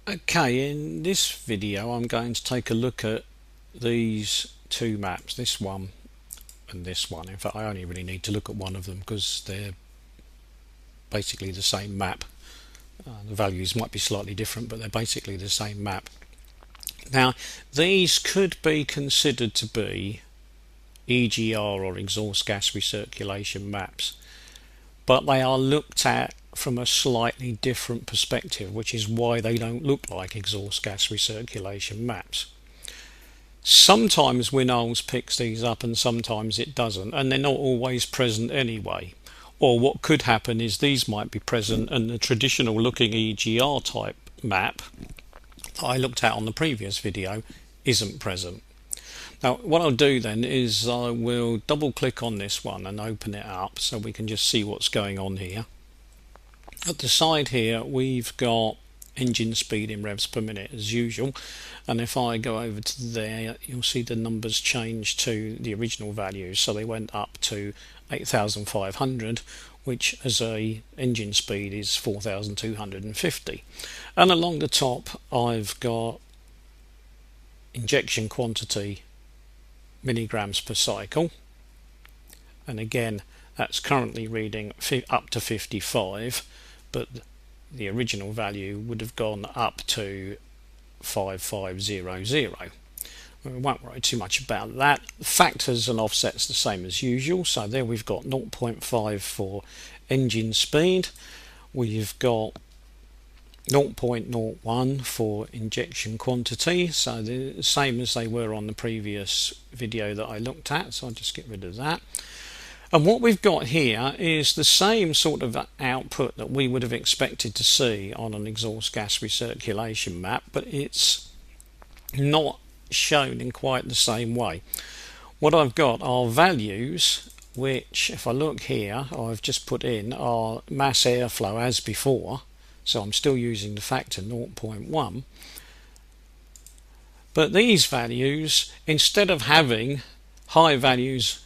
Okay, in this video I'm going to take a look at these two maps, this one and this one. In fact, I only really need to look at one of them because they're basically the same map. The values might be slightly different, but they're basically the same map. Now, these could be considered to be EGR or exhaust gas recirculation maps, but they are looked at from a slightly different perspective, which is why they don't look like exhaust gas recirculation maps. Sometimes winols picks these up and sometimes it doesn't, and they're not always present anyway. Or what could happen is these might be present and the traditional looking EGR type map that I looked at on the previous video isn't present. Now what I'll do then is I will double click on this one and open it up so we can just see what's going on here. At the side here we've got engine speed in revs per minute as usual, and if I go over to there you'll see the numbers change to the original values, so they went up to 8,500, which as a engine speed is 4,250, and along the top I've got injection quantity milligrams per cycle, and again that's currently reading up to 55, but the original value would have gone up to 5500. We won't worry too much about that. Factors and offsets the same as usual, so there we've got 0.5 for engine speed, we've got 0.01 for injection quantity, so the same as they were on the previous video that I looked at, so I'll just get rid of that. And what we've got here is the same sort of output that we would have expected to see on an exhaust gas recirculation map, but it's not shown in quite the same way. What I've got are values which, if I look here, I've just put in are mass airflow as before, so I'm still using the factor 0.1, but these values, instead of having high values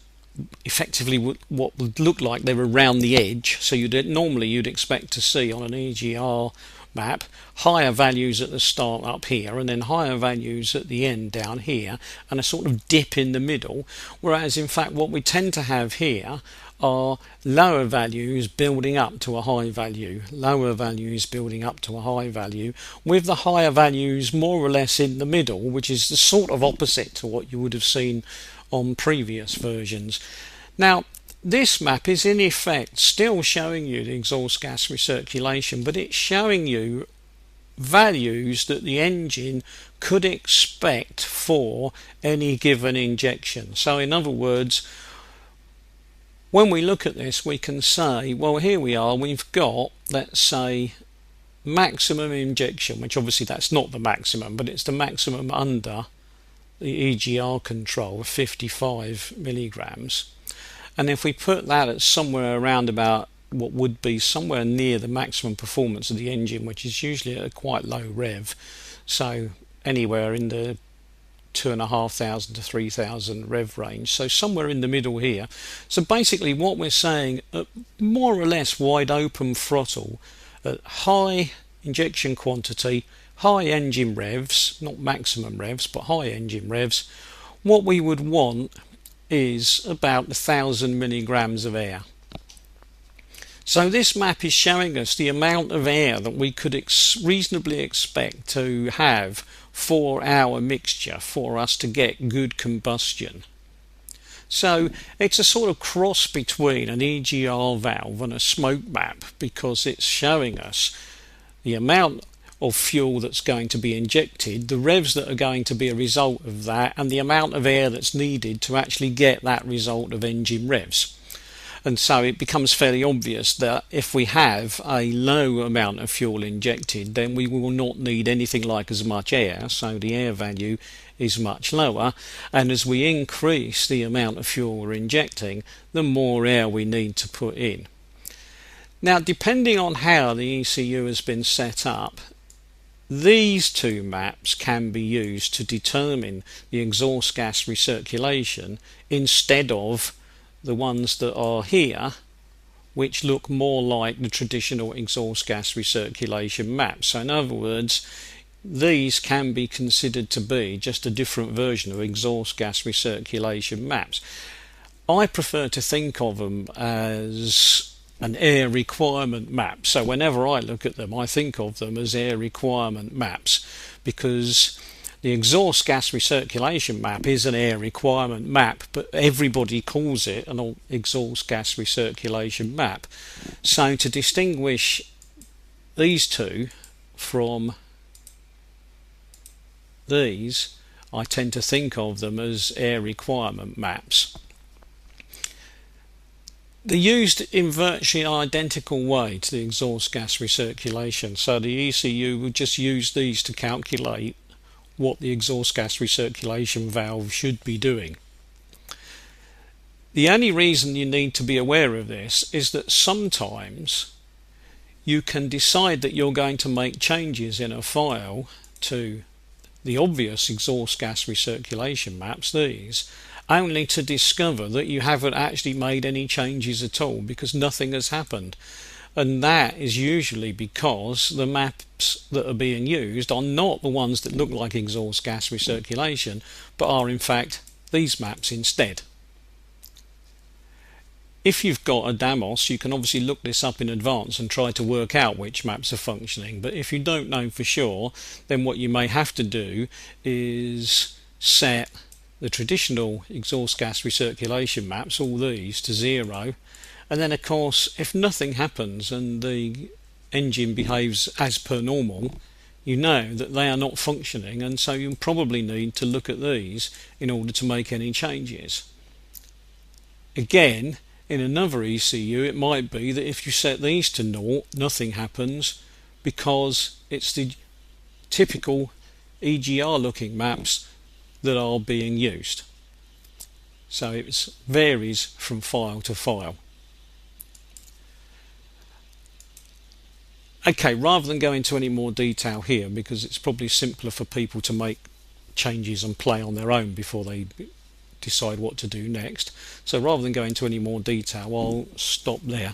effectively what would look like they're around the edge, so normally you'd expect to see on an EGR map higher values at the start up here and then higher values at the end down here and a sort of dip in the middle, whereas in fact what we tend to have here are lower values building up to a high value, lower values building up to a high value, with the higher values more or less in the middle, which is the sort of opposite to what you would have seen on previous versions. Now this map is in effect still showing you the exhaust gas recirculation, but it's showing you values that the engine could expect for any given injection. So in other words, when we look at this we can say, well, here we are, we've got, let's say, maximum injection, which obviously that's not the maximum, but it's the maximum under the EGR control of 55 milligrams, and if we put that at somewhere around about what would be somewhere near the maximum performance of the engine, which is usually at a quite low rev, so anywhere in the 2,500 to 3,000 rev range, so somewhere in the middle here. So basically what we're saying, more or less wide open throttle at high injection quantity, high engine revs, not maximum revs but high engine revs, what we would want is about 1,000 milligrams of air. So this map is showing us the amount of air that we could reasonably expect to have for our mixture for us to get good combustion. So it's a sort of cross between an EGR valve and a smoke map, because it's showing us the amount of fuel that's going to be injected, the revs that are going to be a result of that, and the amount of air that's needed to actually get that result of engine revs. And so it becomes fairly obvious that if we have a low amount of fuel injected, then we will not need anything like as much air, so the air value is much lower, and as we increase the amount of fuel we're injecting, the more air we need to put in. Now, depending on how the ECU has been set up, these two maps can be used to determine the exhaust gas recirculation instead of the ones that are here, which look more like the traditional exhaust gas recirculation map. So in other words, these can be considered to be just a different version of exhaust gas recirculation maps. I prefer to think of them as an air requirement map. So whenever I look at them, I think of them as air requirement maps, because the exhaust gas recirculation map is an air requirement map, but everybody calls it an exhaust gas recirculation map. So to distinguish these two from these, I tend to think of them as air requirement maps. They're used in virtually an identical way to the exhaust gas recirculation, so the ECU would just use these to calculate what the exhaust gas recirculation valve should be doing. The only reason you need to be aware of this is that sometimes you can decide that you're going to make changes in a file to the obvious exhaust gas recirculation maps, these, only to discover that you haven't actually made any changes at all because nothing has happened. And that is usually because the maps that are being used are not the ones that look like exhaust gas recirculation, but are in fact these maps instead. If you've got a Damos, you can obviously look this up in advance and try to work out which maps are functioning, but if you don't know for sure, then what you may have to do is set the traditional exhaust gas recirculation maps, all these, to 0, and then of course if nothing happens and the engine behaves as per normal, you know that they are not functioning, and so you probably need to look at these in order to make any changes. Again, in another ECU it might be that if you set these to 0, nothing happens because it's the typical EGR looking maps that are being used. So it varies from file to file. Okay, rather than go into any more detail here, because it's probably simpler for people to make changes and play on their own before they decide what to do next, so rather than go into any more detail, I'll stop there.